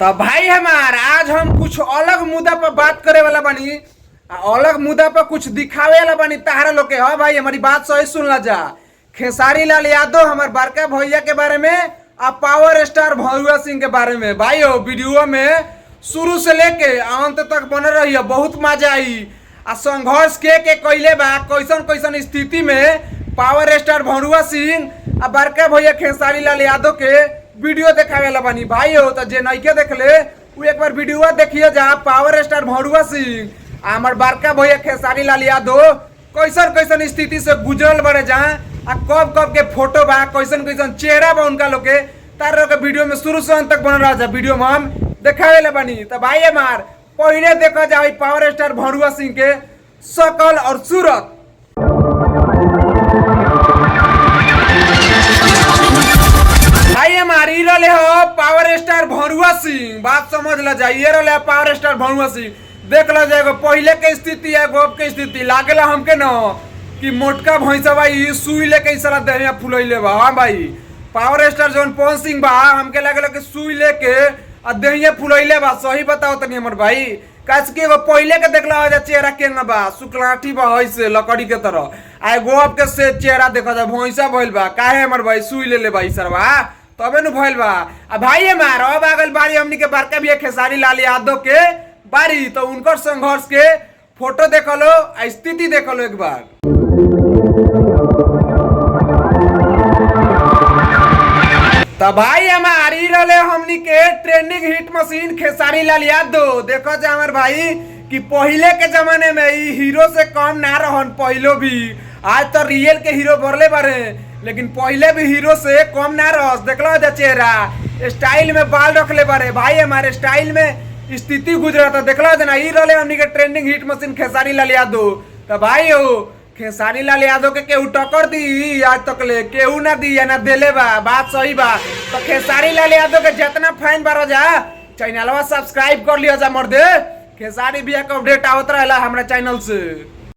तो भाई हमार आज हम कुछ अलग मुद्दा पर बात करे वाला बानी। अलग मुद्दा पर कुछ दिखावे वाला बानी तारा लोग के। हाँ भाई हमारी बात सही सुन ला जा। खेसारी लाल यादव हमारे बड़का भैया के बारे में और पावर स्टार भरुआ सिंह के बारे में भाई हो वीडियो में शुरू से लेके अंत तक बने रही है, बहुत मजा आई। आ संघर्ष के कैले बा कैसन कैसन स्थिति में पावर स्टार भरुआ सिंह और बड़का भैया खेसारी लाल यादव के वीडियो देखावे ला बानी भाई हो। तो जे नइके देखले उ एक बार वीडियो देखिए जा। पावर स्टार भरुआ सिंह हमार बड़का भैया खेसारी लाल यादव कैसन कैसन स्थिति से गुजरल बड़े जा आ कब कब के फोटो बा कैसन कैसन चेहरा बा उनका लोग के तार के वीडियो में शुरू से अंत तक बन रहा था। वीडियो में हम देखावे ला बानी। तो भाई हमार पहले देखा जाए पावर स्टार भरुआ सिंह के शकल और सूरत। भाई हमारी रहे हो पावर स्टार भरुआ सिंह, बात समझ ला जाइए रहे पावर स्टार भरुआ सिंह। देख ला जाएगा पहले के स्थिति है गोप के स्थिति लागेला हमके न कि मोटका भैंसा भाई सुई लेके इस सारा देहिया फुलैले बा। हाँ भाई पावर स्टार जौन पवन सिंह बा हमके लागेला कि सुई लेके आ देहिया फुलैले बा। सही बताओ तनी हमर भाई काज के पहले के देखला हो जा चेहरा केंगा बा शुक्लाठी बा ऐसे लकड़ी के तरह आ गोप के से चेहरा देखा जा भैंसा भइल बा। काहे हमर भाई सुई ले ले भाई सरवा तबे नु भइल बा। आ भाई हमार अब आगल बारी हमनी के बड़का भैया खेसारी लाल यादव के बारी। तो उनकर संघर्ष के फोटो देख लो स्थिति देख लो एक बार। तो भाई हमारी रहे हमनी के trending hit machine Khesari Lal Yadav. देखो जा हमार भाई कि पहले के जमाने में ई हीरो से कम ना रहन पहलो भी। आज तो रियल के हीरो भरले बारे लेकिन पहले भी हीरो से कम ना रह। देखला जा चेहरा स्टाइल में बाल रखले बारे भाई हमारे स्टाइल में स्थिति गुजरा था। देखला ना ई रहे हमनी के trending hit machine Khesari Lal Yadav. तो भाई हो खेसारी लाल यादव के केहू टक्कर दी आज तक ले केहू ना दी ना देले बा। बात सही बा। तो खेसारी लाल यादव के जितना फैन बारो जा चैनलवा सब्सक्राइब कर लियो जा मर्दे। खेसारी भैया का अपडेट आवत रहेला हमरा चैनल से।